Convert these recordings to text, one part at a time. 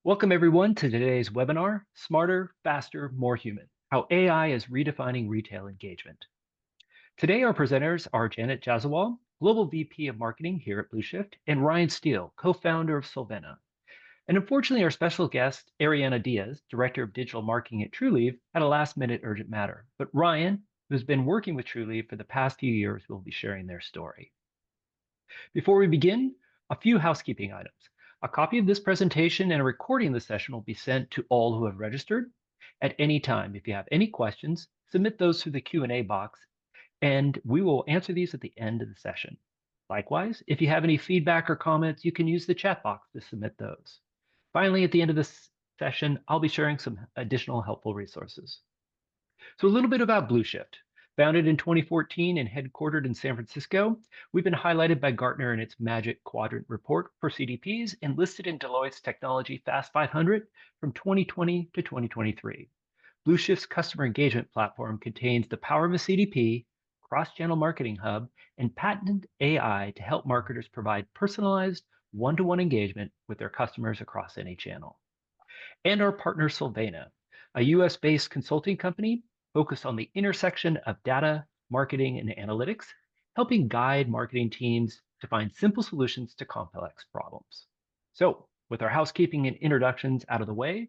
Welcome everyone to today's webinar, Smarter, Faster, More Human, How AI is Redefining Retail Engagement. Today our presenters are Janet Jazawal, Global VP of Marketing here at Blue Shift, and Ryan Steele, co-founder of Solvena. And unfortunately, our special guest, Ariana Diaz, Director of Digital Marketing at Trulieve, had a last-minute urgent matter. But Ryan, who's been working with Trulieve for the past few years, will be sharing their story. Before we begin, a few housekeeping items. A copy of this presentation and a recording of the session will be sent to all who have registered. At any time, if you have any questions, submit those through the Q&A box, and we will answer these at the end of the session. Likewise, if you have any feedback or comments, you can use the chat box to submit those. Finally, at the end of this session, I'll be sharing some additional helpful resources. So a little bit about Blue Shift. Founded in 2014 and headquartered in San Francisco, we've been highlighted by Gartner in its Magic Quadrant report for CDPs and listed in Deloitte's Technology Fast 500 from 2020 to 2023. Blue Shift's customer engagement platform contains the power of a CDP, cross-channel marketing hub, and patented AI to help marketers provide personalized one-to-one engagement with their customers across any channel. And our partner Solvena, a US-based consulting company focused on the intersection of data, marketing, and analytics, helping guide marketing teams to find simple solutions to complex problems. So, with our housekeeping and introductions out of the way,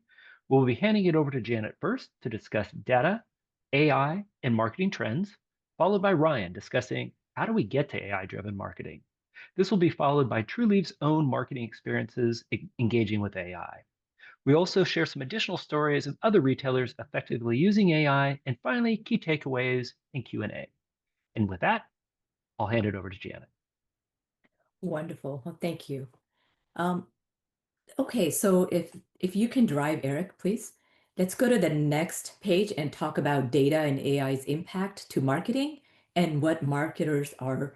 we'll be handing it over to Janet first to discuss data, AI, and marketing trends, followed by Ryan discussing how do we get to AI-driven marketing. This will be followed by Trulieve's own marketing experiences engaging with AI. We also share some additional stories of other retailers effectively using AI, and finally, key takeaways and Q&A. And with that, I'll hand it over to Janet. Wonderful. Well, thank you. Okay, so if you can drive, Eric, please. Let's go to the next page and talk about data and AI's impact to marketing and what marketers are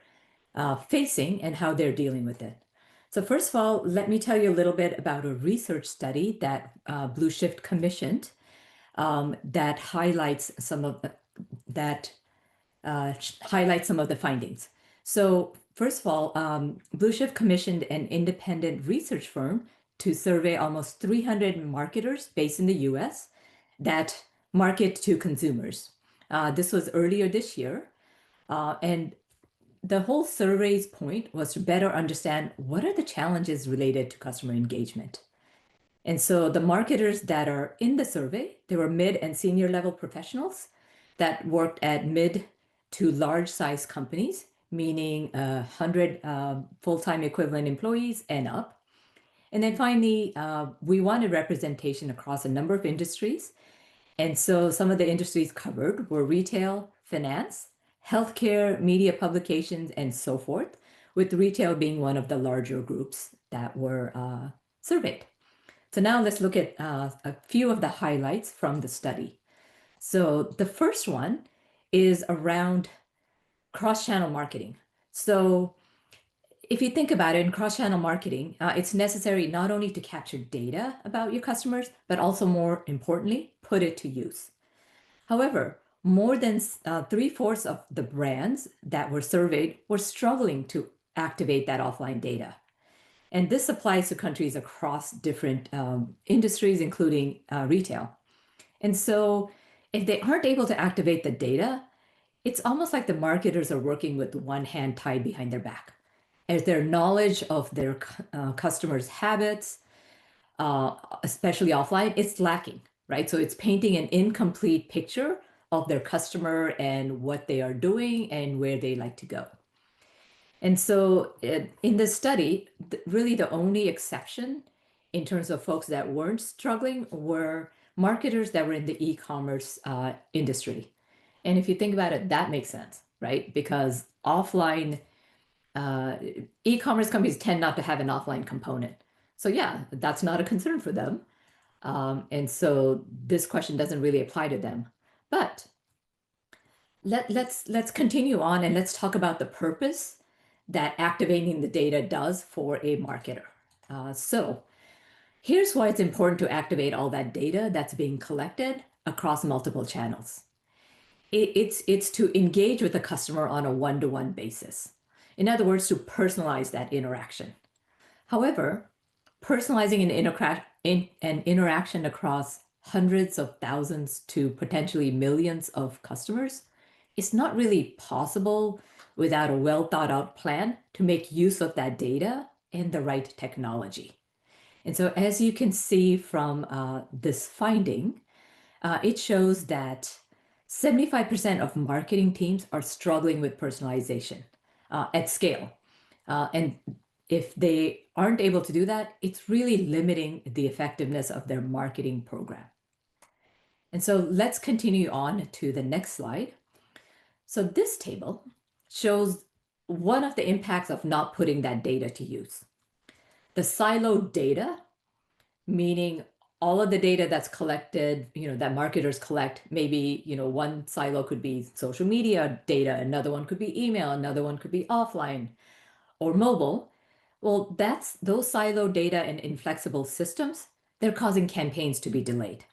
facing and how they're dealing with it. So first of all, let me tell you a little bit about a research study that Blue Shift commissioned that highlights some of the findings. So first of all, Blue Shift commissioned an independent research firm to survey almost 300 marketers based in the US that market to consumers. This was earlier this year. And the whole survey's point was to better understand what are the challenges related to customer engagement. And so the marketers that are in the survey, they were mid and senior level professionals that worked at mid to large size companies, meaning 100 full-time equivalent employees and up. And then finally, we wanted representation across a number of industries. And so some of the industries covered were retail, finance, healthcare, media publications, and so forth, with retail being one of the larger groups that were surveyed. So now let's look at a few of the highlights from the study. So the first one is around cross-channel marketing. So if you think about it, in cross-channel marketing, it's necessary not only to capture data about your customers, but also more importantly, put it to use. However, more than 3/4 of the brands that were surveyed were struggling to activate that offline data. And this applies to countries across different industries, including retail. And so if they aren't able to activate the data, it's almost like the marketers are working with one hand tied behind their back. As their knowledge of their customers' habits, especially offline, it's lacking, right? So it's painting an incomplete picture of their customer and what they are doing and where they like to go. And so in this study, really the only exception in terms of folks that weren't struggling were marketers that were in the e-commerce industry. And if you think about it, that makes sense, right? Because offline e-commerce companies tend not to have an offline component. So yeah, that's not a concern for them. And so this question doesn't really apply to them. But let's continue on and let's talk about the purpose that activating the data does for a marketer. So here's why it's important to activate all that data that's being collected across multiple channels. It's to engage with the customer on a one-to-one basis. In other words, to personalize that interaction. However, Personalizing an interaction across hundreds of thousands to potentially millions of customers is not really possible without a well thought out plan to make use of that data and the right technology. And so, as you can see from this finding, it shows that 75% of marketing teams are struggling with personalization at scale. And if they aren't able to do that, it's really limiting the effectiveness of their marketing program. And so let's continue on to the next slide. So this table shows one of the impacts of not putting that data to use. The siloed data, meaning all of the data that's collected, that marketers collect, maybe, one silo could be social media data, another one could be email, another one could be offline or mobile. Well, those siloed data and inflexible systems, they're causing campaigns to be delayed.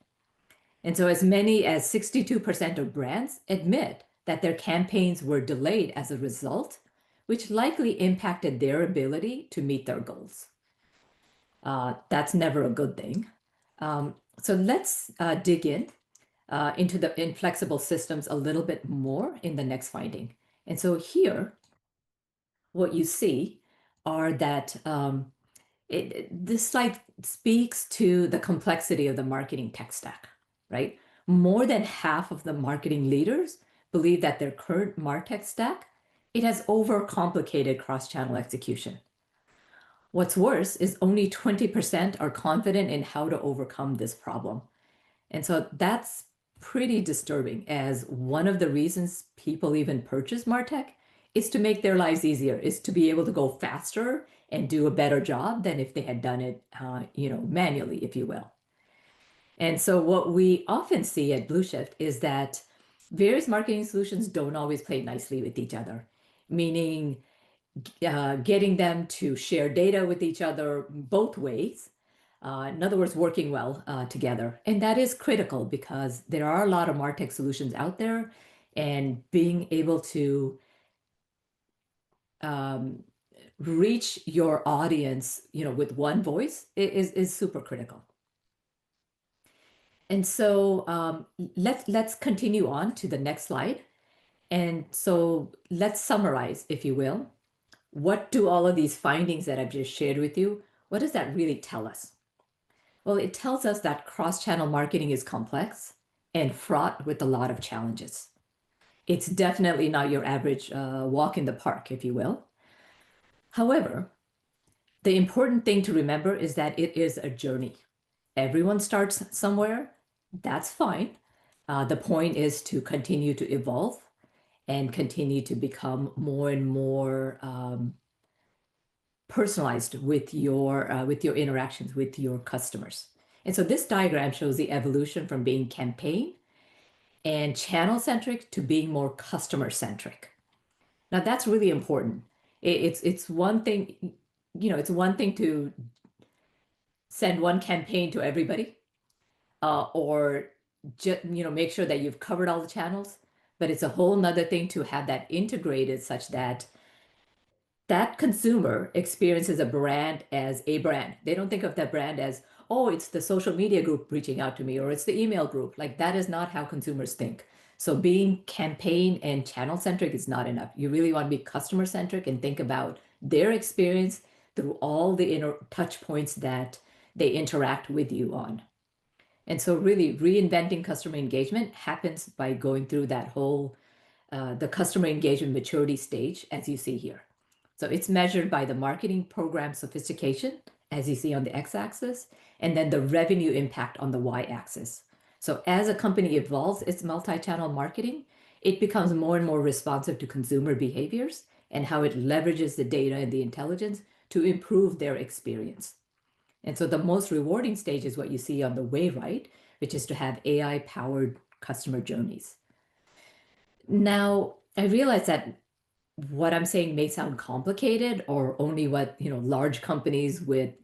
And so as many as 62% of brands admit that their campaigns were delayed as a result, which likely impacted their ability to meet their goals. That's never a good thing. So let's dig into the inflexible systems a little bit more in the next finding. And so here, what you see are that this slide speaks to the complexity of the marketing tech stack, right? More than half of the marketing leaders believe that their current MarTech stack, it has overcomplicated cross-channel execution. What's worse is only 20% are confident in how to overcome this problem. And so that's pretty disturbing, as one of the reasons people even purchase MarTech is to make their lives easier, is to be able to go faster and do a better job than if they had done it, manually, if you will. And so what we often see at Blue Shift is that various marketing solutions don't always play nicely with each other, meaning getting them to share data with each other both ways. In other words, working well together. And that is critical because there are a lot of MarTech solutions out there, and being able to reach your audience, with one voice is super critical. And so let's continue on to the next slide. And so let's summarize, if you will. What do all of these findings that I've just shared with you, what does that really tell us? Well, it tells us that cross-channel marketing is complex and fraught with a lot of challenges. It's definitely not your average walk in the park, if you will. However, the important thing to remember is that it is a journey. Everyone starts somewhere. That's fine. The point is to continue to evolve and continue to become more and more personalized with your interactions with your customers. And so this diagram shows the evolution from being campaign and channel centric to being more customer centric. Now that's really important. It's one thing, it's one thing to send one campaign to everybody, or just make sure that you've covered all the channels. But it's a whole nother thing to have that integrated such that that consumer experiences a brand as a brand. They don't think of that brand as, oh, it's the social media group reaching out to me, or it's the email group. Like, that is not how consumers think. So being campaign and channel centric is not enough. You really want to be customer centric and think about their experience through all the touch points that they interact with you on. And so really reinventing customer engagement happens by going through that whole, the customer engagement maturity stage, as you see here. So it's measured by the marketing program sophistication, as you see on the x-axis, and then the revenue impact on the y-axis. So as a company evolves its multi-channel marketing, it becomes more and more responsive to consumer behaviors and how it leverages the data and the intelligence to improve their experience. And so the most rewarding stage is what you see on the way right, which is to have AI-powered customer journeys. Now, I realize that what I'm saying may sound complicated, or only what large companies with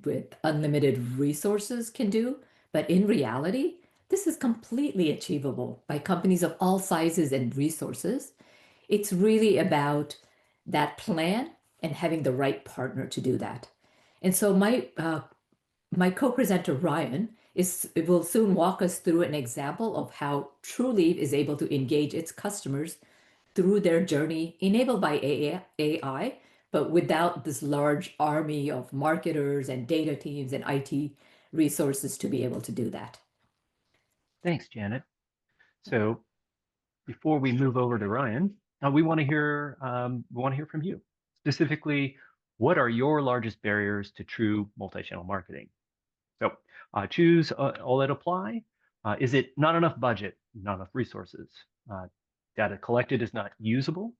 unlimited resources can do, but in reality, this is completely achievable by companies of all sizes and resources. It's really about that plan and having the right partner to do that. And so my my co-presenter Ryan will soon walk us through an example of how Trulieve is able to engage its customers through their journey enabled by AI, but without this large army of marketers and data teams and IT resources to be able to do that. Thanks, Janet. So before we move over to Ryan, we want to hear from you. Specifically, what are your largest barriers to true multi-channel marketing? So choose all that apply. Is it not enough budget, not enough resources? Data collected is not usable?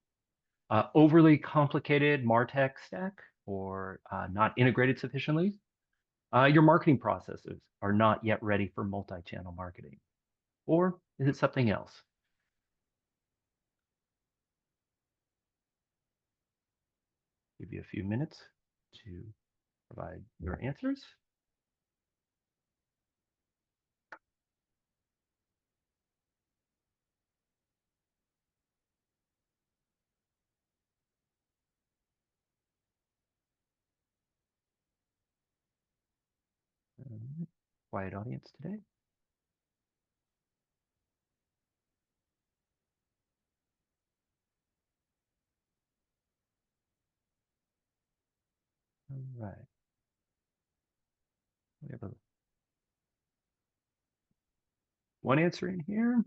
Overly complicated MarTech stack or not integrated sufficiently? Your marketing processes are not yet ready for multi-channel marketing? Or is it something else? Give you a few minutes to provide your answers. Quiet audience today. All right. We have one answer in here.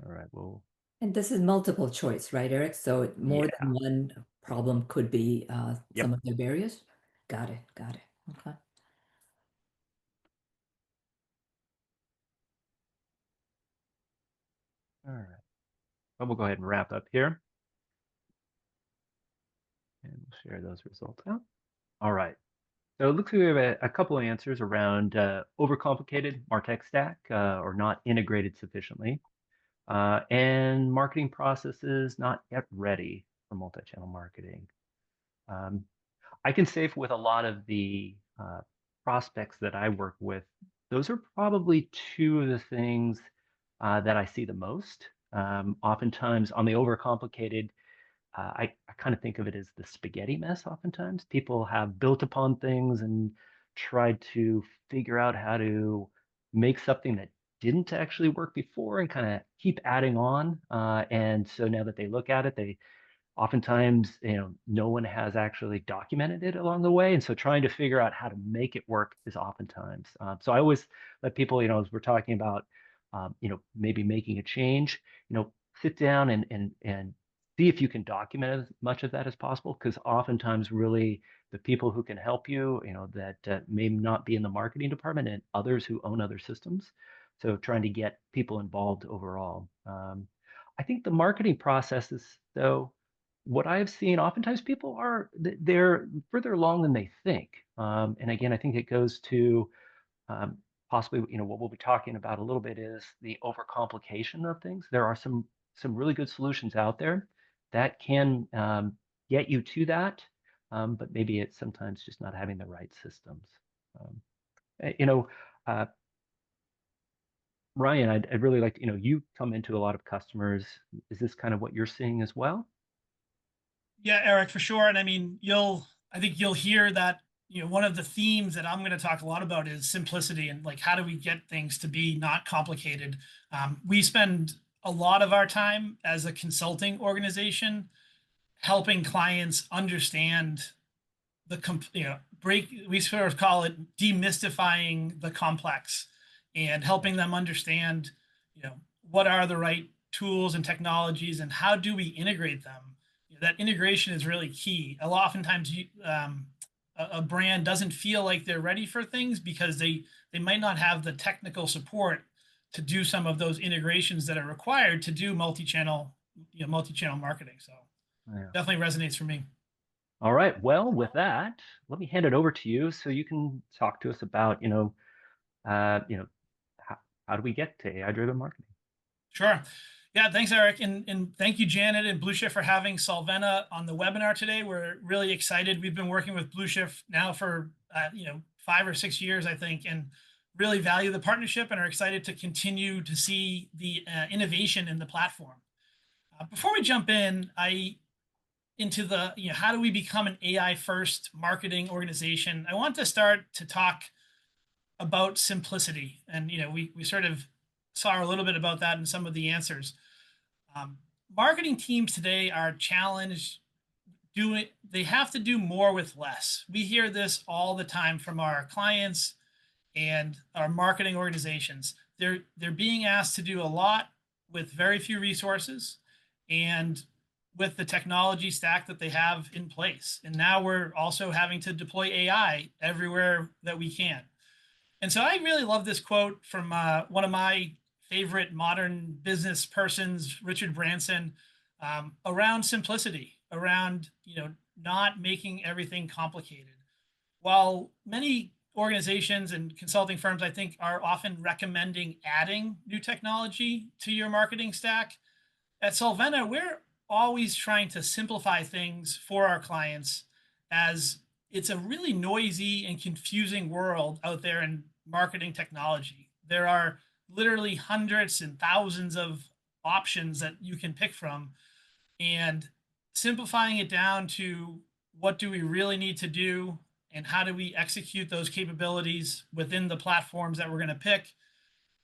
All right, well, And this is multiple choice, right, Eric? So more yeah, than one problem could be yep. some of their barriers. Got it. Got it. Okay. All right. Well, we'll go ahead and wrap up here and we'll share those results out. All right. So it looks like we have a couple of answers around overcomplicated MarTech stack or not integrated sufficiently, and marketing processes not yet ready for multi-channel marketing. Um, I can say with a lot of the prospects that I work with, those are probably two of the things that I see the most. Oftentimes on the overcomplicated, I kind of think of it as the spaghetti mess. Oftentimes people have built upon things and tried to figure out how to make something that didn't actually work before and kind of keep adding on. And so now that they look at it, they oftentimes, no one has actually documented it along the way, and so trying to figure out how to make it work is oftentimes. So I always let people, as we're talking about, maybe making a change, sit down and see if you can document as much of that as possible, because oftentimes, really, the people who can help you, that may not be in the marketing department, and others who own other systems. So trying to get people involved overall. I think the marketing processes, though, what I've seen, oftentimes people they're further along than they think. And again, I think it goes to um, possibly, what we'll be talking about a little bit is the overcomplication of things. There are some really good solutions out there that can get you to that, but maybe it's sometimes just not having the right systems. Um, eh, you know, uh, Ryan, I'd really like to, you come into a lot of customers. Is this kind of what you're seeing as well? Yeah, Eric, for sure. And I mean, I think you'll hear that, one of the themes that I'm going to talk a lot about is simplicity and like, how do we get things to be not complicated? We spend a lot of our time as a consulting organization helping clients understand we sort of call it demystifying the complex and helping them understand, what are the right tools and technologies and how do we integrate them. That integration is really key. Oftentimes a brand doesn't feel like they're ready for things because they might not have the technical support to do some of those integrations that are required to do multi-channel marketing. So Yeah. definitely resonates for me. All right. Well, with that, let me hand it over to you so you can talk to us about, uh, you know, how, how do we get to AI-driven marketing? Sure. Yeah, thanks, Eric. And thank you, Janet and Blue Shift, for having Solvena on the webinar today. We're really excited. We've been working with Blue Shift now for 5 or 6 years, I think, and really value the partnership and are excited to continue to see the innovation in the platform. Before we jump in, into the, how do we become an AI first marketing organization, I want to start to talk about simplicity. And, we sort of saw a little bit about that in some of the answers. Marketing teams today are challenged they have to do more with less. We hear this all the time from our clients and our marketing organizations. They're being asked to do a lot with very few resources and with the technology stack that they have in place. And now we're also having to deploy AI everywhere that we can. And so I really love this quote from one of my favorite modern business persons, Richard Branson, around simplicity, around not making everything complicated. While many organizations and consulting firms, I think, are often recommending adding new technology to your marketing stack, at Solventa, we're always trying to simplify things for our clients, as it's a really noisy and confusing world out there in marketing technology. There are literally hundreds and thousands of options that you can pick from, and simplifying it down to what do we really need to do and how do we execute those capabilities within the platforms that we're going to pick.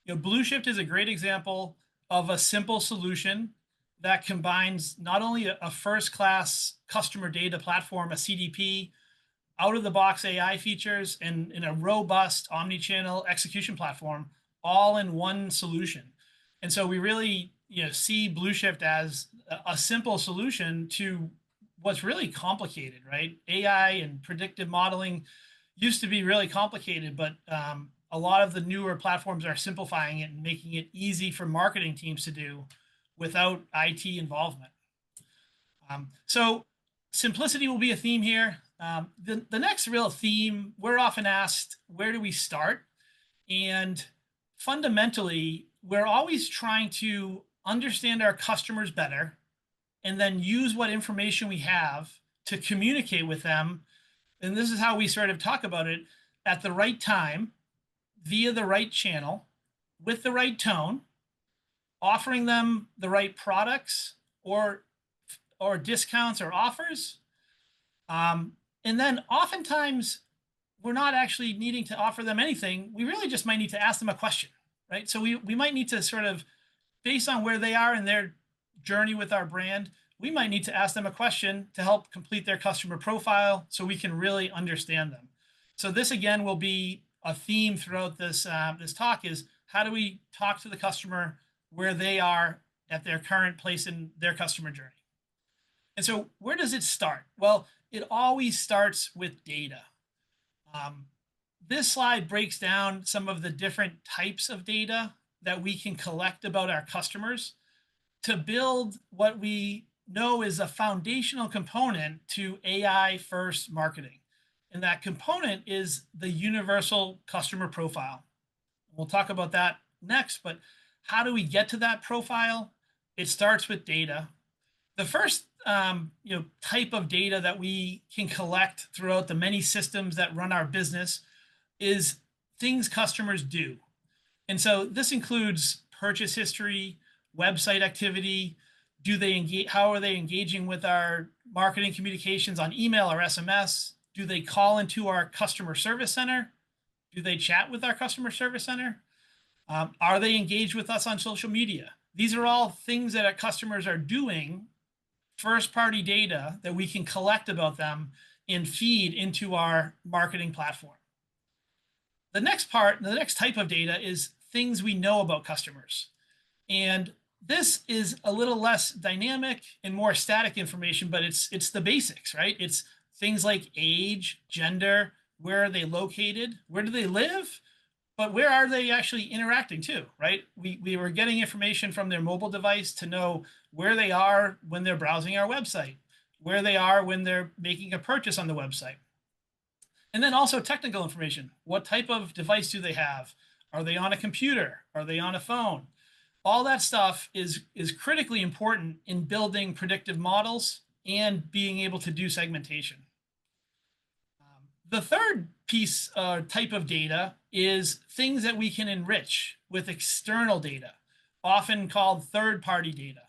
Blue Shift is a great example of a simple solution that combines not only a first-class customer data platform, a CDP, out-of-the-box AI features, and in a robust omni-channel execution platform, all in one solution. And so we really see Blue Shift as a simple solution to what's really complicated, right? AI and predictive modeling used to be really complicated, but a lot of the newer platforms are simplifying it and making it easy for marketing teams to do without IT involvement. So simplicity will be a theme here. The next real theme, we're often asked, where do we start? And fundamentally, we're always trying to understand our customers better and then use what information we have to communicate with them. And this is how we sort of talk about it: at the right time, via the right channel, with the right tone, offering them the right products or discounts or offers. And then oftentimes we're not actually needing to offer them anything. We really just might need to ask them a question, right? So we might need to sort of, based on where they are in their journey with our brand, we might need to ask them a question to help complete their customer profile so we can really understand them. So this, again, will be a theme throughout this, this talk: is how do we talk to the customer where they are at their current place in their customer journey. And so where does it start? Well, it always starts with data. This slide breaks down some of the different types of data that we can collect about our customers to build what we know is a foundational component to AI first marketing. And that component is the universal customer profile. We'll talk about that next, but how do we get to that profile? It starts with data. The first type of data that we can collect throughout the many systems that run our business is things customers do. And so this includes purchase history, website activity. Do they engage? How are they engaging with our marketing communications on email or SMS? Do they call into our customer service center? Do they chat with our customer service center? Are they engaged with us on social media? These are all things that our customers are doing, first-party data that we can collect about them and feed into our marketing platform. The next type of data is things we know about customers. And this is a little less dynamic and more static information, but it's the basics, right? It's things like age, gender, where are they located, where do they live, but where are they actually interacting too, right? We were getting information from their mobile device to know where they are when they're browsing our website, where they are when they're making a purchase on the website. And then also technical information. What type of device do they have? Are they on a computer? Are they on a phone? All that stuff is critically important in building predictive models and being able to do segmentation. The third piece type of data is things that we can enrich with external data, often called third-party data.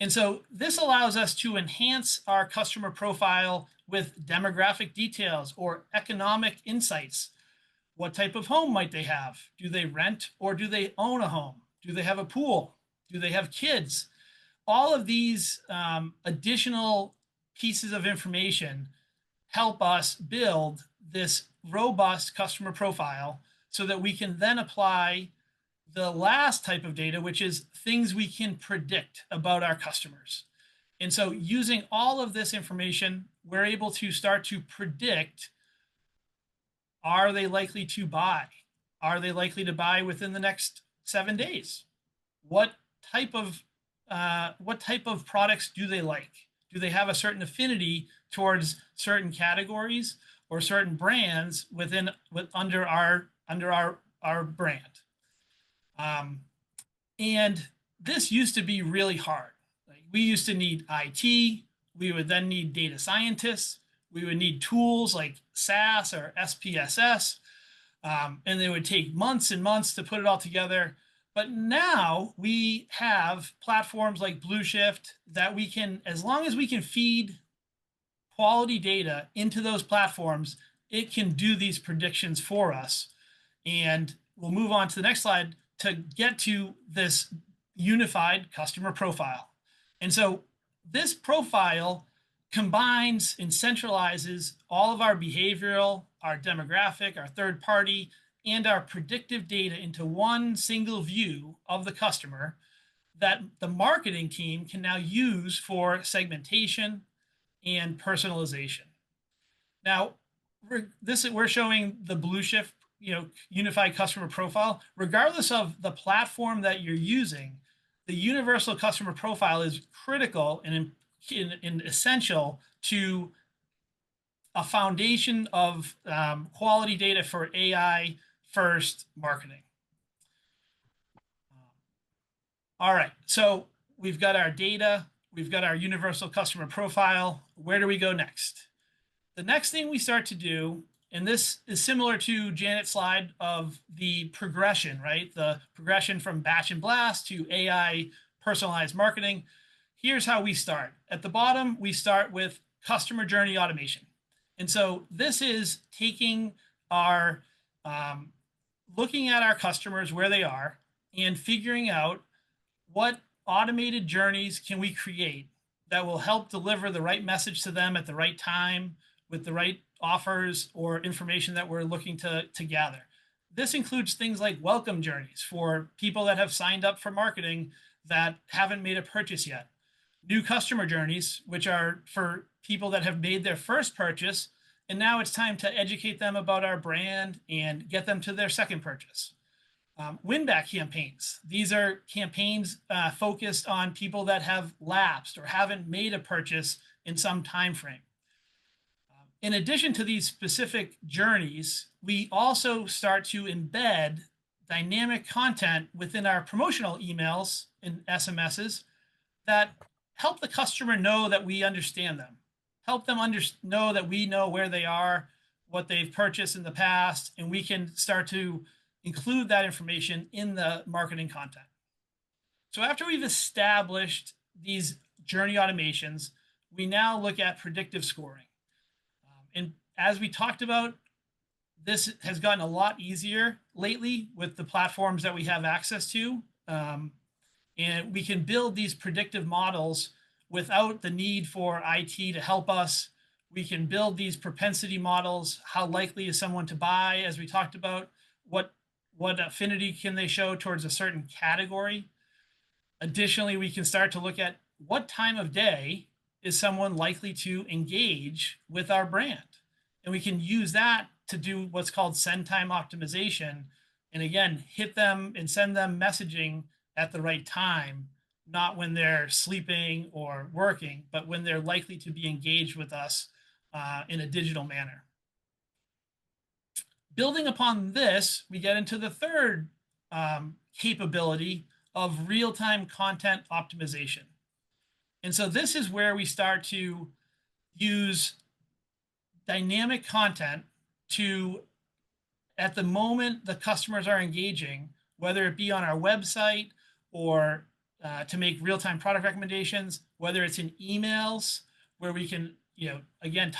And so this allows us to enhance our customer profile with demographic details or economic insights. What type of home might they have? Do they rent or do they own a home? Do they have a pool? Do they have kids? All of these additional pieces of information help us build this robust customer profile so that we can then apply the last type of data, which is things we can predict about our customers. And so using all of this information, we're able to start to predict, are they likely to buy? Are they likely to buy within the next 7 days? What type of products do they like? Do they have a certain affinity towards certain categories or certain brands under our brand? And this used to be really hard. Like, we used to need IT. We would then need data scientists. We would need tools like SAS or SPSS. And they would take months and months to put it all together. But now we have platforms like BlueShift that we can, as long as we can feed quality data into those platforms, it can do these predictions for us. And we'll move on to the next slide to get to this unified customer profile. And so this profile combines and centralizes all of our behavioral, our demographic, our third party, and our predictive data into one single view of the customer that the marketing team can now use for segmentation and personalization. Now, we're showing the BlueShift, unified customer profile. Regardless of the platform that you're using, the universal customer profile is critical and essential to a foundation of quality data for AI first marketing. All right, so we've got our data, we've got our universal customer profile. Where do we go next? The next thing we start to do, and this is similar to Janet's slide of the progression, right? The progression from batch and blast to AI personalized marketing. Here's how we start. At the bottom, we start with customer journey automation. And so this is taking our, looking at our customers where they are and figuring out what automated journeys can we create that will help deliver the right message to them at the right time with the right offers or information that we're looking to gather. This includes things like welcome journeys for people that have signed up for marketing that haven't made a purchase yet. New customer journeys, which are for people that have made their first purchase, and now it's time to educate them about our brand and get them to their second purchase. Win-back campaigns. These are campaigns focused on people that have lapsed or haven't made a purchase in some time frame. In addition to these specific journeys, we also start to embed dynamic content within our promotional emails and SMSs that help the customer know that we understand them, help them know that we know where they are, what they've purchased in the past, and we can start to include that information in the marketing content. So after we've established these journey automations, we now look at predictive scoring. And as we talked about, this has gotten a lot easier lately with the platforms that we have access to. And we can build these predictive models without the need for IT to help us. We can build these propensity models. How likely is someone to buy, as we talked about? What affinity can they show towards a certain category? Additionally, we can start to look at what time of day is someone likely to engage with our brand. And we can use that to do what's called send time optimization. And again, hit them and send them messaging at the right time, not when they're sleeping or working, but when they're likely to be engaged with us in a digital manner. Building upon this, we get into the third capability of real-time content optimization. And so this is where we start to use dynamic content to, at the moment the customers are engaging, whether it be on our website or to make real-time product recommendations, whether it's in emails where we can, again,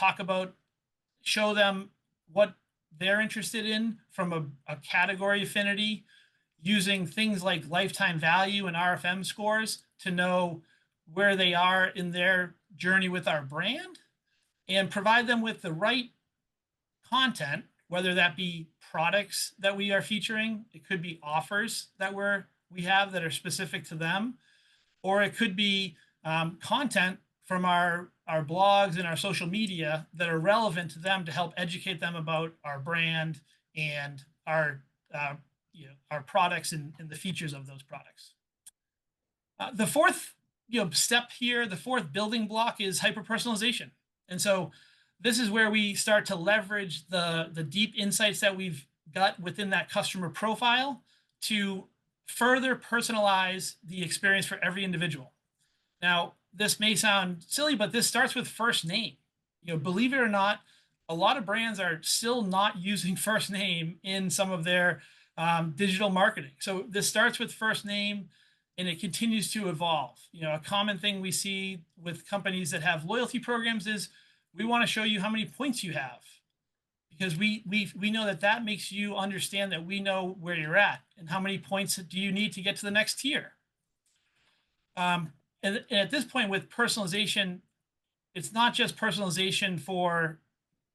show them what they're interested in from a category affinity, using things like lifetime value and RFM scores to know where they are in their journey with our brand, and provide them with the right content, whether that be products that we are featuring, it could be offers that we have that are specific to them, or it could be content from our blogs and our social media that are relevant to them to help educate them about our brand and our products and the features of those products. The fourth step here, the fourth building block, is hyper-personalization. And so this is where we start to leverage the deep insights that we've got within that customer profile to further personalize the experience for every individual. Now, this may sound silly, but this starts with first name. Believe it or not, a lot of brands are still not using first name in some of their digital marketing. So this starts with first name, and it continues to evolve. A common thing we see with companies that have loyalty programs is we want to show you how many points you have, because we know that makes you understand that we know where you're at and how many points do you need to get to the next tier. And at this point with personalization, it's not just personalization for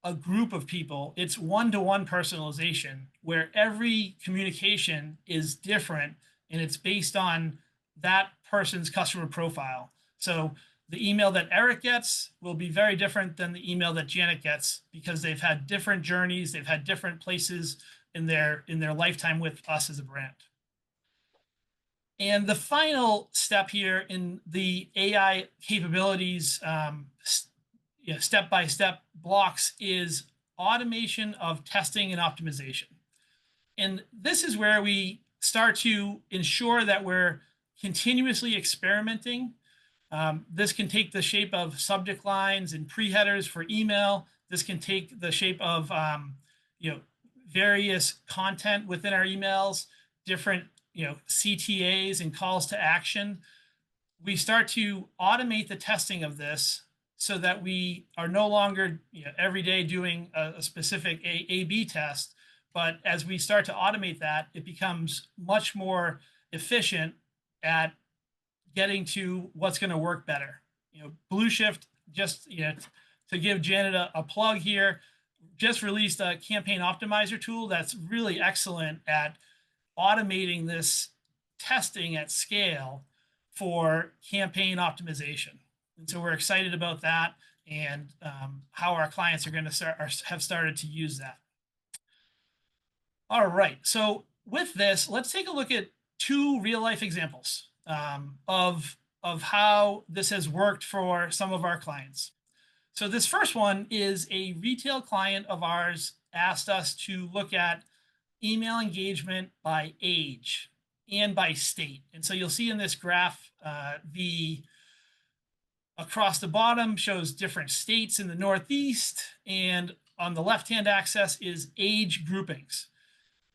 a group of people, it's one-to-one personalization where every communication is different and it's based on that person's customer profile. So the email that Eric gets will be very different than the email that Janet gets, because they've had different journeys, they've had different places in their lifetime with us as a brand. And the final step here in the AI capabilities, step-by-step blocks, is automation of testing and optimization. And this is where we start to ensure that we're continuously experimenting. This can take the shape of subject lines and pre-headers for email. This can take the shape of various content within our emails, different CTAs and calls to action. We start to automate the testing of this so that we are no longer every day doing a specific A/B test, but as we start to automate that, it becomes much more efficient at getting to what's going to work better. Blue Shift, just to give Janet a plug here, just released a campaign optimizer tool that's really excellent at automating this testing at scale for campaign optimization. And so we're excited about that and how our clients are going to have started to use that. All right, so with this, let's take a look at two real-life examples of how this has worked for some of our clients. So this first one is a retail client of ours asked us to look at email engagement by age and by state. And so you'll see in this graph, across the bottom shows different states in the Northeast, and on the left-hand axis is age groupings.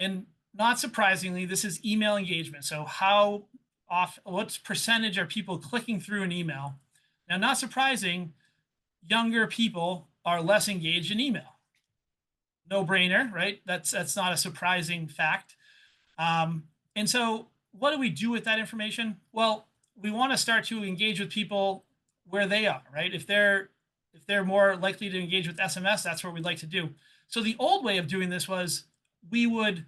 And not surprisingly, this is email engagement. So what percentage are people clicking through an email? Now, not surprising, younger people are less engaged in email. No brainer, right? That's not a surprising fact. And so what do we do with that information? Well, we want to start to engage with people where they are, right? If they're more likely to engage with SMS, that's what we'd like to do. So the old way of doing this was we would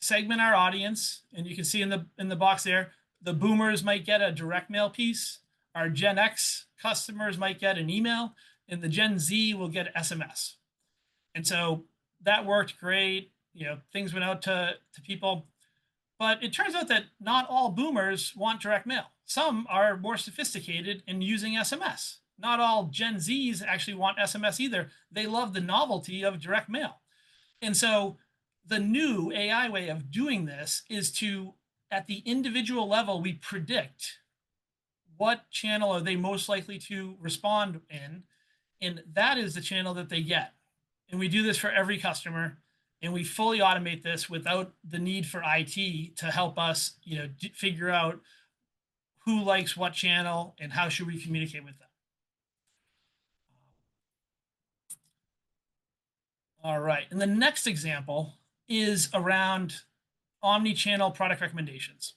segment our audience, and you can see in the box there, the boomers might get a direct mail piece, our Gen X customers might get an email, and the Gen Z will get SMS. And so that worked great. Things went out to people. But it turns out that not all boomers want direct mail. Some are more sophisticated in using SMS. Not all Gen Zs actually want SMS either. They love the novelty of direct mail. And so the new AI way of doing this is to, at the individual level, we predict what channel are they most likely to respond in, and that is the channel that they get. And we do this for every customer, and we fully automate this without the need for IT to help us, figure out who likes what channel and how should we communicate with them. All right, and the next example is around omni-channel product recommendations.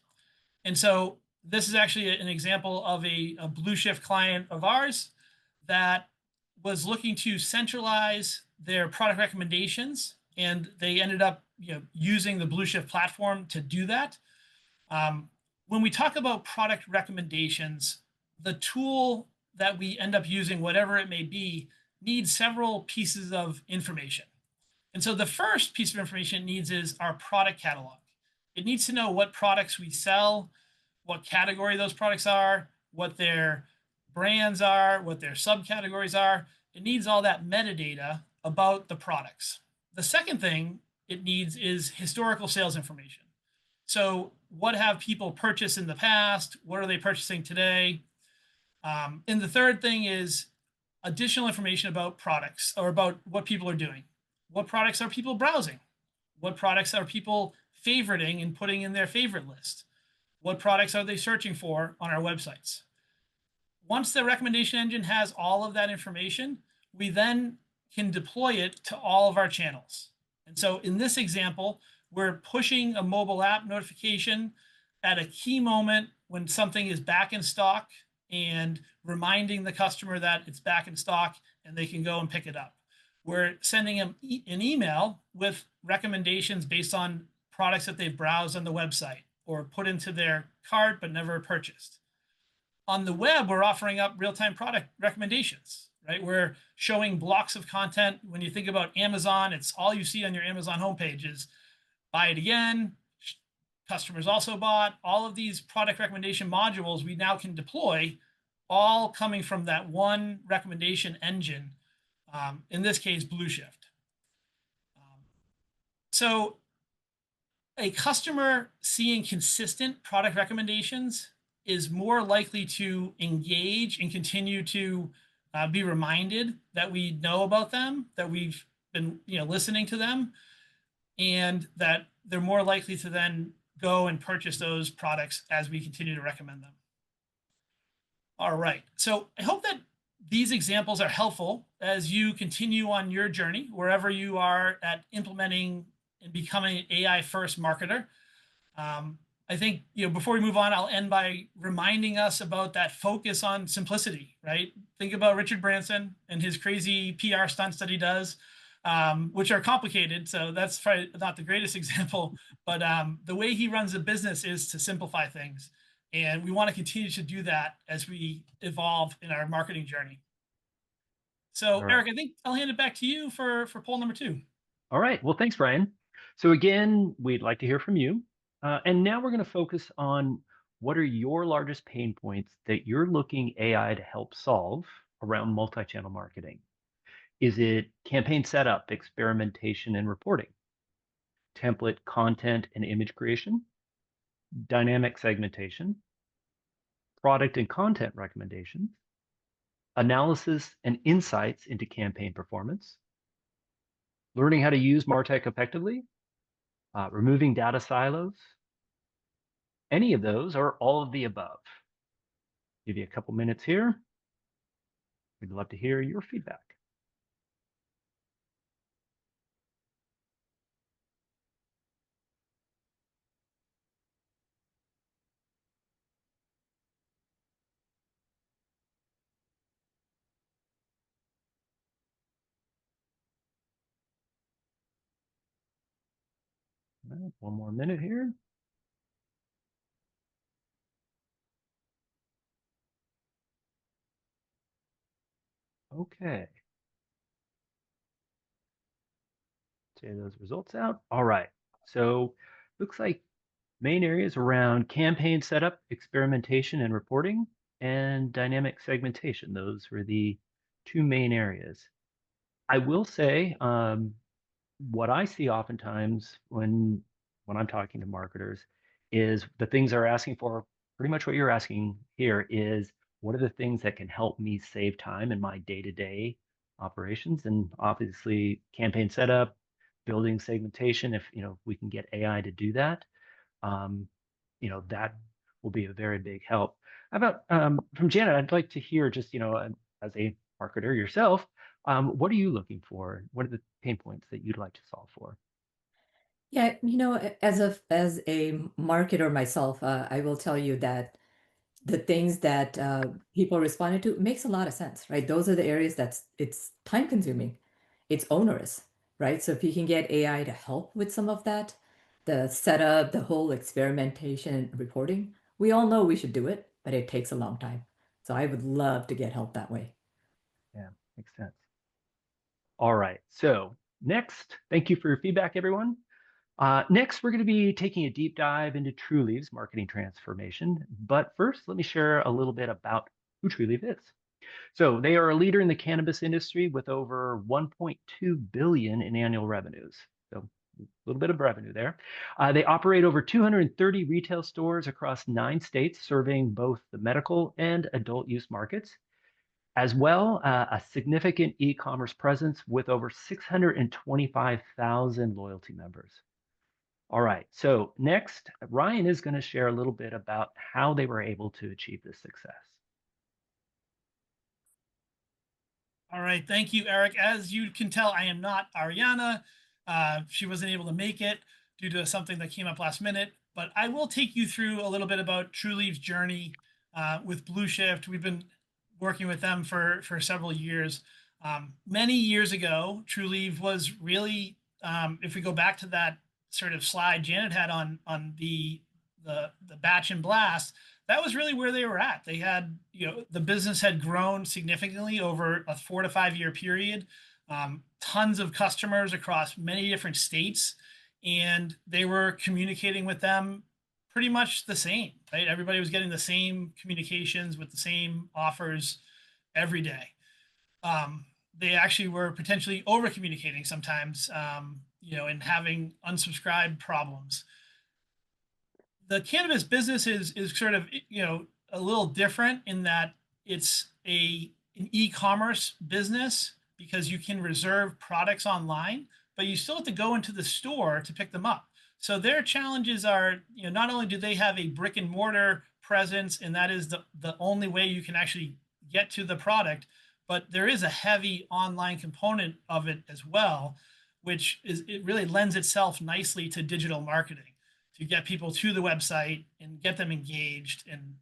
And so this is actually an example of a Blue Shift client of ours that was looking to centralize their product recommendations, and they ended up using the Blue Shift platform to do that. When we talk about product recommendations, the tool that we end up using, whatever it may be, needs several pieces of information. And so the first piece of information it needs is our product catalog. It needs to know what products we sell, what category those products are, what their brands are, what their subcategories are. It needs all that metadata about the products. The second thing it needs is historical sales information. So what have people purchased in the past? What are they purchasing today? And the third thing is additional information about products, or about what people are doing. What products are people browsing? What products are people favoriting and putting in their favorite list? What products are they searching for on our websites? Once the recommendation engine has all of that information, we then can deploy it to all of our channels. And so in this example, we're pushing a mobile app notification at a key moment when something is back in stock, and reminding the customer that it's back in stock and they can go and pick it up. We're sending them an email with recommendations based on products that they've browsed on the website or put into their cart but never purchased. On the web, we're offering up real-time product recommendations, right? We're showing blocks of content. When you think about Amazon, it's all you see on your Amazon homepage is buy it again, customers also bought. All of these product recommendation modules we now can deploy, all coming from that one recommendation engine, in this case, Blue Shift. So a customer seeing consistent product recommendations is more likely to engage and continue to be reminded that we know about them, that we've been listening to them, and that they're more likely to then go and purchase those products as we continue to recommend them. All right, so I hope that these examples are helpful as you continue on your journey, wherever you are at implementing and becoming an AI first marketer. I think, before we move on, I'll end by reminding us about that focus on simplicity, right? Think about Richard Branson and his crazy PR stunts that he does, which are complicated. So that's probably not the greatest example, but the way he runs a business is to simplify things. And we want to continue to do that as we evolve in our marketing journey. So All right. Eric, I think I'll hand it back to you for poll number 2. All right. Well, thanks, Brian. So again, we'd like to hear from you. And now we're going to focus on what are your largest pain points that you're looking AI to help solve around multi-channel marketing? Is it campaign setup, experimentation, and reporting? Template content and image creation? Dynamic segmentation? Product and content recommendations? Analysis and insights into campaign performance? Learning how to use MarTech effectively? Removing data silos? Any of those or all of the above? Give you a couple minutes here. We'd love to hear your feedback. All right, one more minute here. Okay. Say those results out. All right. So looks like main areas around campaign setup, experimentation, and reporting, and dynamic segmentation. Those were the 2 main areas. I will say, what I see oftentimes when I'm talking to marketers is the things they're asking for, pretty much what you're asking here is, what are the things that can help me save time in my day-to-day operations? And obviously campaign setup, building segmentation, if we can get AI to do that, that will be a very big help. How about from Janet? I'd like to hear just, as a marketer yourself, what are you looking for? What are the pain points that you'd like to solve for? Yeah, as a marketer myself, I will tell you that the things that people responded to makes a lot of sense, right? Those are the areas it's time consuming, it's onerous, right? So if you can get AI to help with some of that, the setup, the whole experimentation reporting, we all know we should do it, but it takes a long time. So I would love to get help that way. Yeah, makes sense. All right. So next, thank you for your feedback, everyone. Next, we're going to be taking a deep dive into Trulieve's marketing transformation. But first, let me share a little bit about who Trulieve is. So they are a leader in the cannabis industry with over 1.2 billion in annual revenues. So a little bit of revenue there. They operate over 230 retail stores across 9 states, serving both the medical and adult use markets. As well, a significant e-commerce presence with over 625,000 loyalty members. All right, so next, Ryan is going to share a little bit about how they were able to achieve this success. All right, thank you, Eric. As you can tell, I am not Ariana. She wasn't able to make it due to something that came up last minute, but I will take you through a little bit about Trulieve's journey with Blue Shift. We've been working with them for several years. Many years ago, Trulieve was really, if we go back to that sort of slide Janet had on the batch and blast, that was really where they were at. They had, the business had grown significantly over a 4 to 5 year period, tons of customers across many different states, and they were communicating with them pretty much the same, right? Everybody was getting the same communications with the same offers every day. They actually were potentially over communicating sometimes, and having unsubscribed problems. The cannabis business is sort of a little different in that it's an e-commerce business because you can reserve products online, but you still have to go into the store to pick them up. So their challenges are, not only do they have a brick and mortar presence, and that is the only way you can actually get to the product, but there is a heavy online component of it as well, which it really lends itself nicely to digital marketing to get people to the website and get them engaged and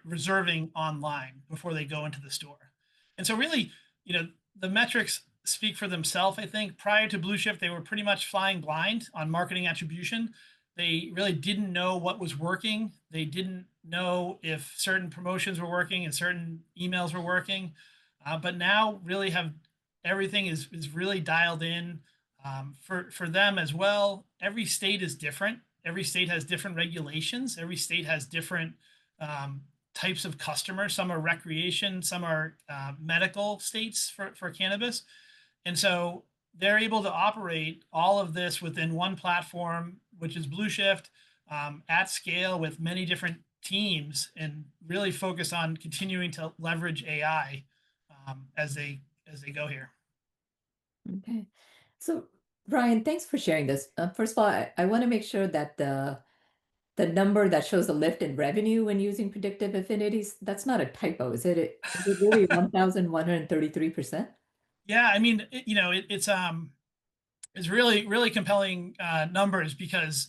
reserving online before they go into the store. And so really, the metrics speak for themselves. I think prior to Blue Shift, they were pretty much flying blind on marketing attribution. They really didn't know what was working. They didn't know if certain promotions were working and certain emails were working. But now really have everything is really dialed in. For them as well, every state is different. Every state has different regulations. Every state has different types of customers. Some are recreation, some are medical states for cannabis. And so they're able to operate all of this within one platform, which is Blue Shift, at scale with many different teams, and really focus on continuing to leverage AI as they go here. Okay. So, Ryan, thanks for sharing this. First of all, I want to make sure that the number that shows the lift in revenue when using predictive affinities, that's not a typo, is it? Is it really 1,133%? Yeah, I mean, it's really compelling numbers, because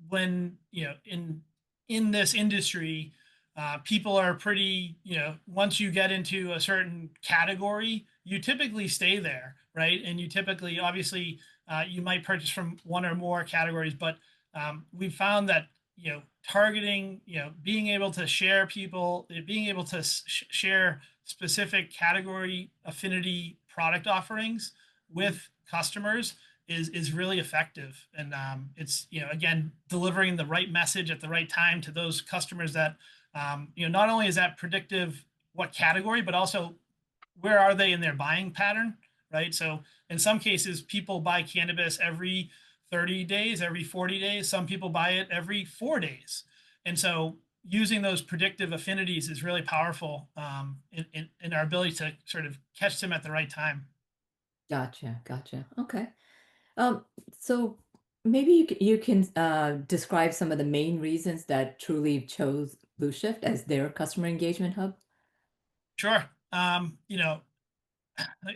when in this industry, people are pretty, once you get into a certain category, you typically stay there, right? And you typically, obviously, you might purchase from one or more categories, but we've found that targeting, being able to share people, being able to share specific category affinity product offerings with customers is really effective. And it's again, delivering the right message at the right time to those customers that not only is that predictive what category, but also where are they in their buying pattern, right? So in some cases, people buy cannabis every 30 days, every 40 days. Some people buy it every 4 days. And so using those predictive affinities is really powerful in our ability to sort of catch them at the right time. Gotcha. Okay. So Maybe you can describe some of the main reasons that Trulieve chose Blue Shift as their customer engagement hub. Sure. You know,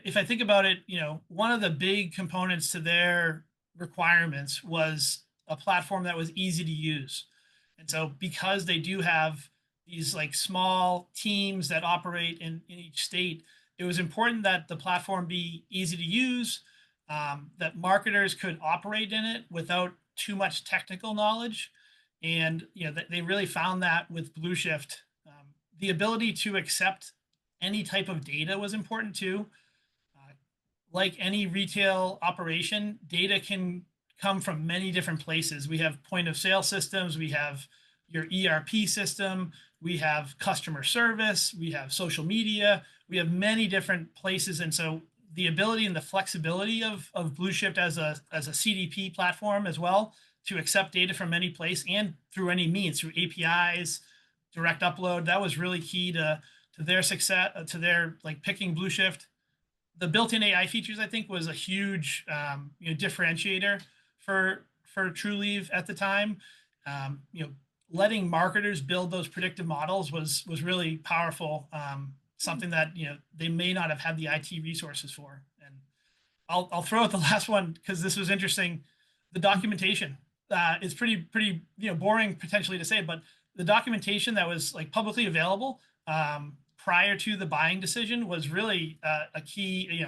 if I think about it, one of the big components to their requirements was a platform that was easy to use. And so because they do have these like small teams that operate in each state, it was important that the platform be easy to use, that marketers could operate in it without too much technical knowledge. And they really found that with Blue Shift. The ability to accept any type of data was important too. Like any retail operation, data can come from many different places. We have point of sale systems, we have your ERP system, we have customer service, we have social media, we have many different places. And so the ability and the flexibility of Blue Shift as a CDP platform as well to accept data from any place and through any means, through APIs, direct upload, that was really key to their success, to their like picking Blue Shift. The built-in AI features, I think, was a huge differentiator for Trulieve at the time. Letting marketers build those predictive models was really powerful. Something that they may not have had the IT resources for. And I'll throw out the last one because this was interesting. The documentation is pretty boring potentially to say, but the documentation that was like publicly available prior to the buying decision was really a key,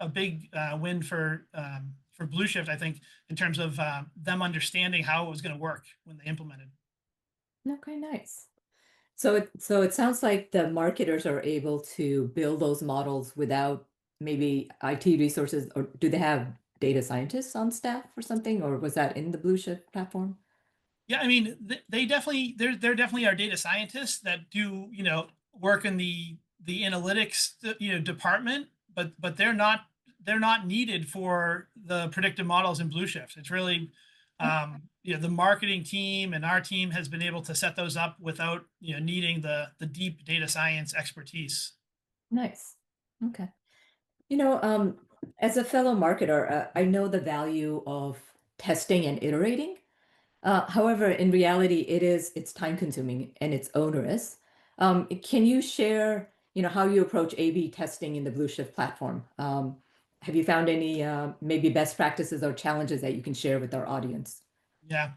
a big win for Blue Shift, I think, in terms of them understanding how it was going to work when they implemented. Okay, nice. So it sounds like the marketers are able to build those models without maybe IT resources, or do they have data scientists on staff or something, or was that in the Blue Shift platform? Yeah, I mean, they definitely there definitely are data scientists that do work in the analytics department, but they're not needed for the predictive models in Blue Shift. It's really the marketing team and our team has been able to set those up without needing the deep data science expertise. Nice. Okay. You know, as a fellow marketer, I know the value of testing and iterating. However, in reality, it's time consuming and it's onerous. Can you share, how you approach A/B testing in the Blue Shift platform? Have you found any maybe best practices or challenges that you can share with our audience? Yeah.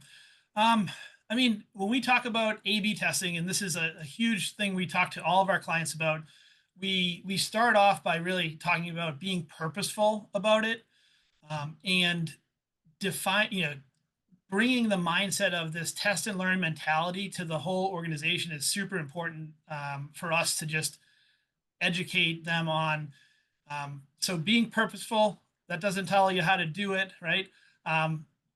I mean, when we talk about A/B testing, and this is a huge thing we talk to all of our clients about, we start off by really talking about being purposeful about it, and bringing the mindset of this test and learn mentality to the whole organization is super important for us to just educate them on. So being purposeful, that doesn't tell you how to do it, right?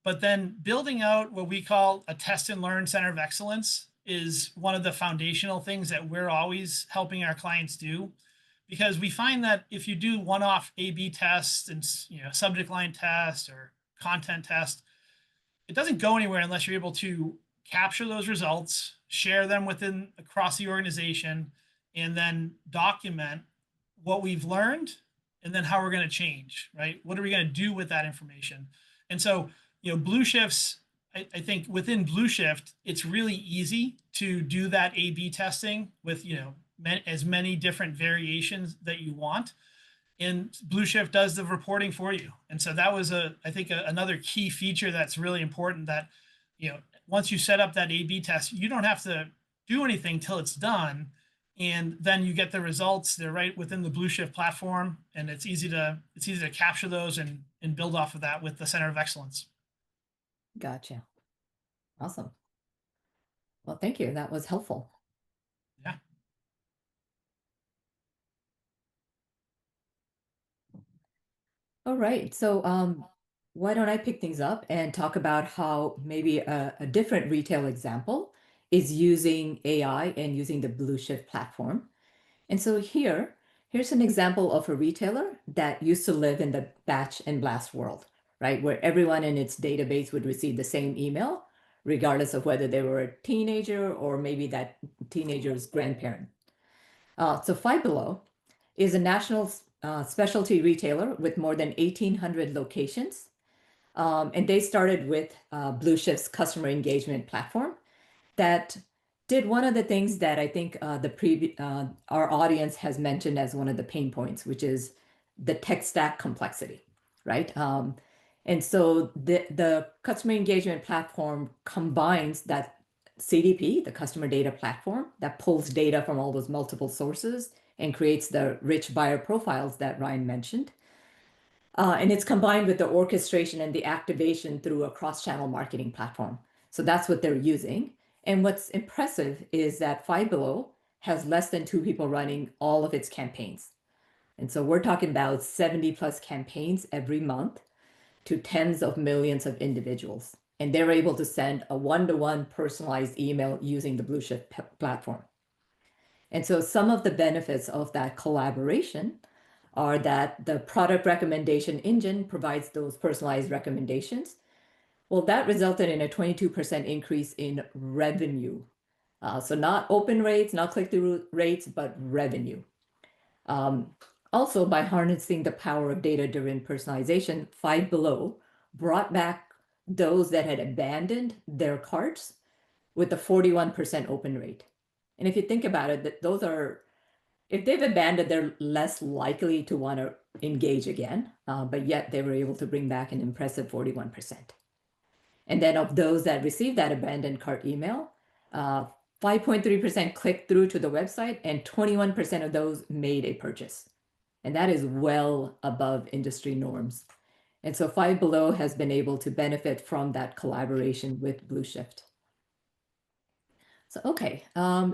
But then building out what we call a test and learn center of excellence is one of the foundational things that we're always helping our clients do, because we find that if you do one-off A/B tests and subject line test or content test, it doesn't go anywhere unless you're able to capture those results, share them across the organization, and then document what we've learned and then how we're going to change, right? What are we going to do with that information? And so, Blue Shift's, I think within Blue Shift, it's really easy to do that A/B testing with, as many different variations that you want. And Blue Shift does the reporting for you. And so that was I think another key feature that's really important, that, once you set up that A/B test, you don't have to do anything till it's done. And then you get the results. They're right within the Blue Shift platform. And it's easy to capture those and build off of that with the Center of Excellence. Gotcha. Awesome. Well, thank you. That was helpful. Yeah. All right. So why don't I pick things up and talk about how maybe a different retail example is using AI and using the Blue Shift platform. And so here's an example of a retailer that used to live in the batch and blast world, right? Where everyone in its database would receive the same email, regardless of whether they were a teenager or maybe that teenager's grandparent. So Five Below is a national specialty retailer with more than 1,800 locations. And they started with Blue Shift's customer engagement platform that did one of the things that I think our audience has mentioned as one of the pain points, which is the tech stack complexity, right? And so the customer engagement platform combines that CDP, the customer data platform, that pulls data from all those multiple sources and creates the rich buyer profiles that Ryan mentioned. And it's combined with the orchestration and the activation through a cross-channel marketing platform. So that's what they're using. And what's impressive is that Five Below has less than 2 people running all of its campaigns. And so we're talking about 70 plus campaigns every month to tens of millions of individuals. And they're able to send a one-to-one personalized email using the Blue Shift platform. And so some of the benefits of that collaboration are that the product recommendation engine provides those personalized recommendations. Well, that resulted in a 22% increase in revenue. So not open rates, not click-through rates, but revenue. Also, by harnessing the power of data-driven personalization, Five Below brought back those that had abandoned their carts with a 41% open rate. And if you think about it, that those are, if they've abandoned, they're less likely to want to engage again, but yet they were able to bring back an impressive 41%. And then of those that received that abandoned cart email, 5.3% clicked through to the website and 21% of those made a purchase. And that is well above industry norms. And so Five Below has been able to benefit from that collaboration with Blue Shift. So, okay,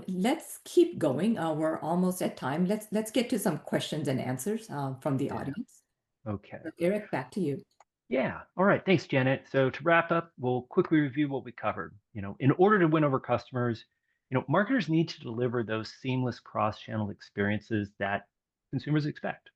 let's keep going. We're almost at time. Let's get to some questions and answers from the audience. Okay. So Eric, back to you. Yeah. All right. Thanks, Janet. So to wrap up, we'll quickly review what we covered. In order to win over customers, marketers need to deliver those seamless cross-channel experiences that consumers expect.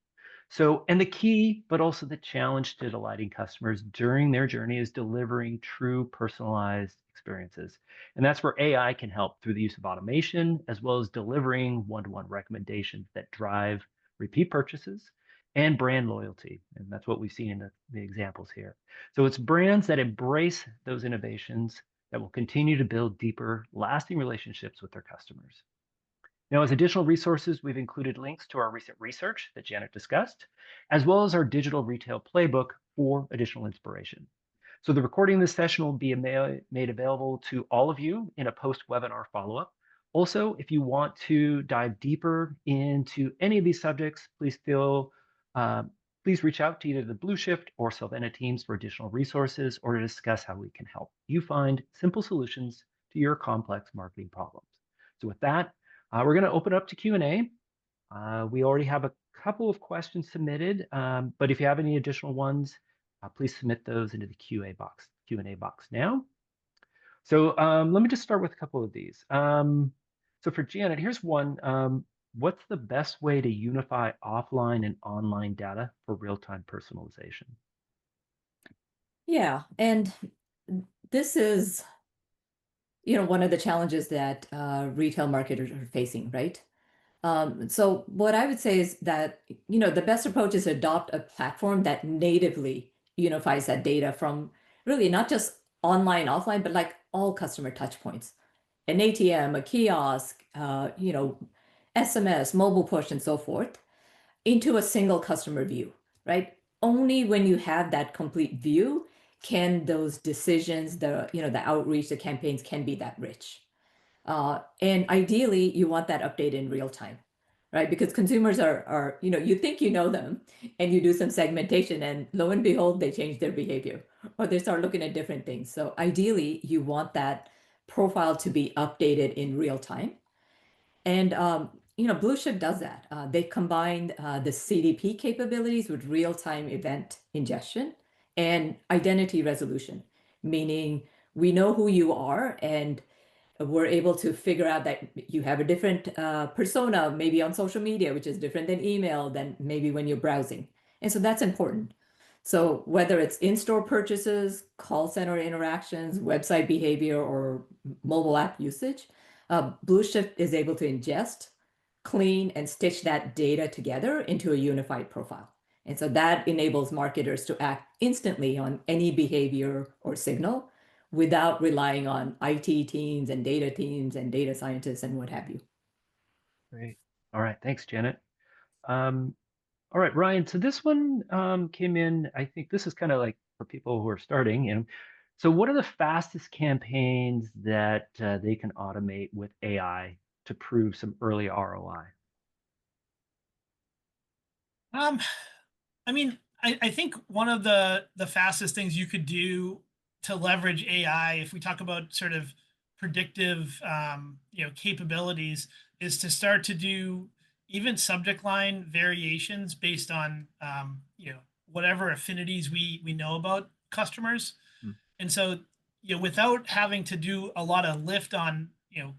So, and the key, but also the challenge to delighting customers during their journey is delivering true personalized experiences. And that's where AI can help through the use of automation, as well as delivering one-to-one recommendations that drive repeat purchases and brand loyalty. And that's what we've seen in the examples here. So it's brands that embrace those innovations that will continue to build deeper, lasting relationships with their customers. Now, as additional resources, we've included links to our recent research that Janet discussed, as well as our digital retail playbook for additional inspiration. So the recording of this session will be made available to all of you in a post-webinar follow-up. Also, if you want to dive deeper into any of these subjects, please reach out to either the Blue Shift or Solvena teams for additional resources or to discuss how we can help you find simple solutions to your complex marketing problems. So with that, we're going to open up to Q&A. We already have a couple of questions submitted, but if you have any additional ones, please submit those into the Q&A box now. So let me just start with a couple of these. So for Janet, here's one. What's the best way to unify offline and online data for real-time personalization? Yeah, and this is, one of the challenges that retail marketers are facing, right? So what I would say is that, the best approach is to adopt a platform that natively unifies that data from really not just online, offline, but like all customer touch points, an ATM, a kiosk, SMS, mobile push, and so forth, into a single customer view, right? Only when you have that complete view can those decisions, the outreach, the campaigns can be that rich. And ideally, you want that update in real time, right? Because consumers are, you think you know them and you do some segmentation and lo and behold, they change their behavior or they start looking at different things. So ideally, you want that profile to be updated in real time. And, Blue Shift does that. They combined the CDP capabilities with real-time event ingestion and identity resolution, meaning we know who you are and we're able to figure out that you have a different persona, maybe on social media, which is different than email, than maybe when you're browsing. And so that's important. So whether it's in-store purchases, call center interactions, website behavior, or mobile app usage, Blue Shift is able to ingest, clean, and stitch that data together into a unified profile. And so that enables marketers to act instantly on any behavior or signal without relying on IT teams and data scientists and what have you. Great. All right. Thanks, Janet. All right, Ryan. So this one came in. I think this is kind of like for people who are starting. So what are the fastest campaigns that they can automate with AI to prove some early ROI? Um, I mean, I think one of the fastest things you could do to leverage AI, if we talk about sort of predictive, capabilities, is to start to do even subject line variations based on, whatever affinities we know about customers. Hmm. And so, without having to do a lot of lift on,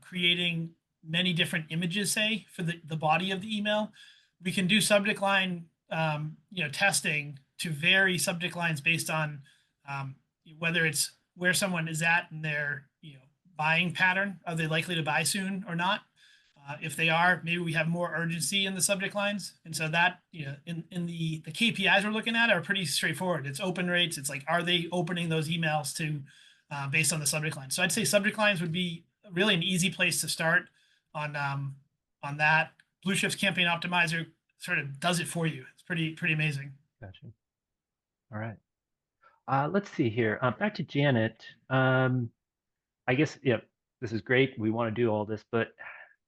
creating many different images, say for the body of the email, we can do subject line, testing to vary subject lines based on, whether it's where someone is at in their, buying pattern. Are they likely to buy soon or not? If they are, maybe we have more urgency in the subject lines. And so that, in the KPIs we're looking at are pretty straightforward. It's open rates. It's like, are they opening those emails to, based on the subject line? So I'd say subject lines would be really an easy place to start on that. Blue Shift's campaign optimizer sort of does it for you. It's pretty amazing. Gotcha. All right. Let's see here. Back to Janet. I guess, yeah, this is great. We want to do all this, but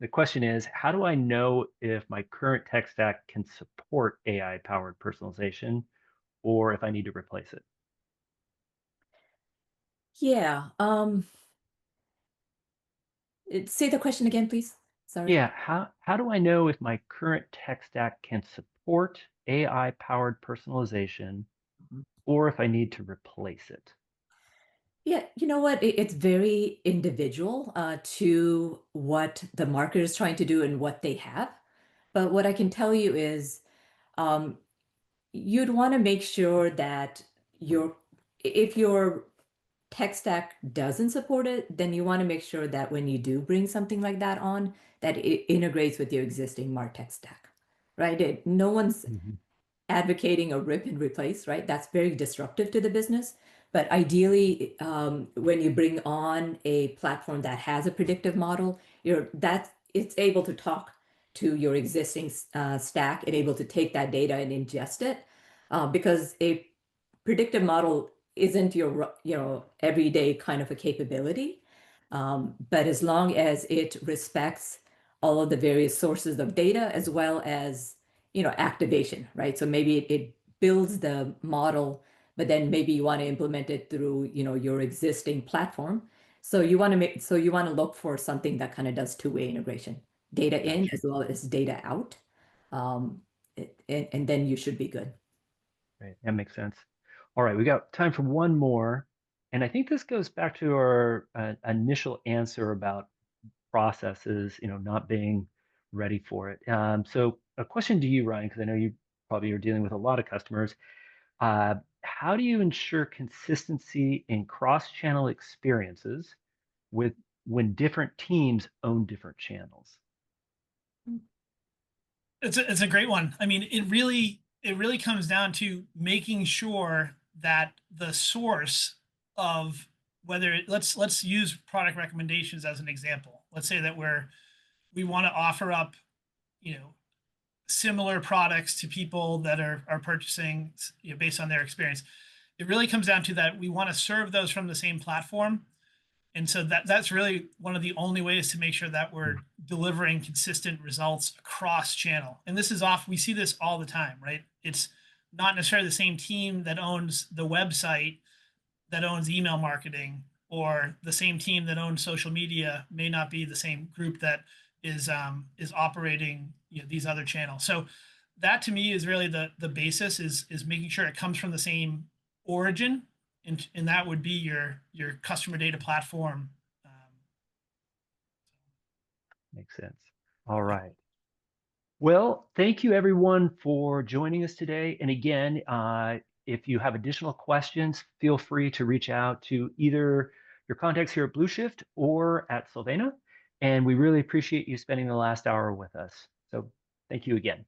the question is, how do I know if my current tech stack can support AI-powered personalization or if I need to replace it? Yeah. Say the question again, please. Sorry. Yeah, how do I know if my current tech stack can support AI-powered personalization Mhm. or if I need to replace it? Yeah, you know what? It's very individual to what the marketer is trying to do and what they have. But what I can tell you is um, you'd want to make sure that if your tech stack doesn't support it, then you want to make sure that when you do bring something like that on, that it integrates with your existing MarTech stack, right? No one's Mhm. advocating a rip and replace, right? That's very disruptive to the business. But ideally, when you bring on a platform that has a predictive model, it's able to talk to your existing stack and able to take that data and ingest it, because a predictive model isn't your everyday kind of a capability. But as long as it respects all of the various sources of data as well as activation, right? So maybe it builds the model, but then maybe you want to implement it through your existing platform. So you want to look for something that kind of does two-way integration, data in Gotcha. as well as data out, um, and then you should be good. Right. That makes sense. All right, we got time for one more. And I think this goes back to our initial answer about processes, not being ready for it. So a question to you, Ryan, because I know you probably are dealing with a lot of customers. How do you ensure consistency in cross-channel experiences with when different teams own different channels? It's a great one. I mean, it really comes down to making sure that the source of let's use product recommendations as an example. Let's say that we want to offer up, you know, similar products to people that are purchasing, based on their experience. It really comes down to that we want to serve those from the same platform. And so that's really one of the only ways to make sure that we're delivering consistent results across channel. And this is we see this all the time, right? It's not necessarily the same team that owns the website that owns email marketing, or the same team that owns social media may not be the same group that is operating, these other channels. So that to me is really the basis, is making sure it comes from the same origin, and that would be your customer data platform. Makes sense. All right. Well, thank you everyone for joining us today. And again, if you have additional questions, feel free to reach out to either your contacts here at Blue Shift or at Sylvana. And we really appreciate you spending the last hour with us. So thank you again.